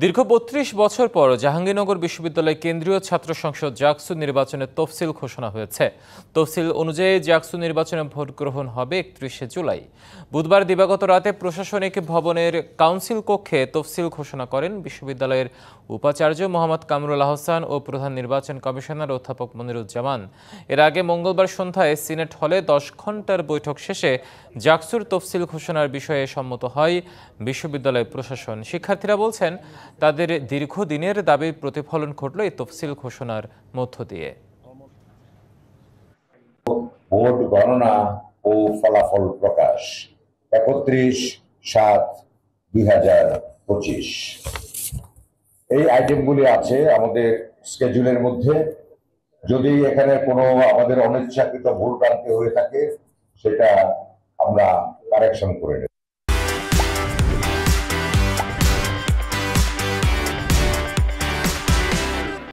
দীর্ঘ ৩২ বছর পর জাহাঙ্গীরনগর বিশ্ববিদ্যালয় কেন্দ্রীয় ছাত্র সংসদ জাকসু নির্বাচনের তফসিল ঘোষণা হয়েছে। তফসিল অনুযায়ী জাকসু নির্বাচনে ভোট গ্রহণ হবে ৩১শে জুলাই। বুধবার দিবাগত রাতে প্রশাসনিক ভবনের কাউন্সিল কক্ষে তফসিল ঘোষণা করেন বিশ্ববিদ্যালয়ের উপাচার্য মোহাম্মদ কামরুল আহসান ও প্রধান নির্বাচন কমিশনার অধ্যাপক মনিরুজ্জামান। এর আগে মঙ্গলবার সন্ধ্যায় সিনেট হলে ১০ ঘণ্টার বৈঠক শেষে জাকসুর তফসিল ঘোষণার বিষয়ে সম্মত হয় বিশ্ববিদ্যালয় প্রশাসন। শিক্ষার্থীরা বলছেন, তাদের দীর্ঘদিনের দাবির প্রতিফলন ঘটল এই তফসিল ঘোষণার মধ্য দিয়ে। ভোট গণনা ও ফলাফল প্রকাশ ৩১/৭/২০২৫। এই আইটেমগুলি আছে আমাদের স্কেজুলের মধ্যে। যদি এখানে কোনো আমাদের অনিচ্ছাকৃত ভুল ভ্রান্তি হয়ে থাকে সেটা আমরা কারেকশন করে নেব।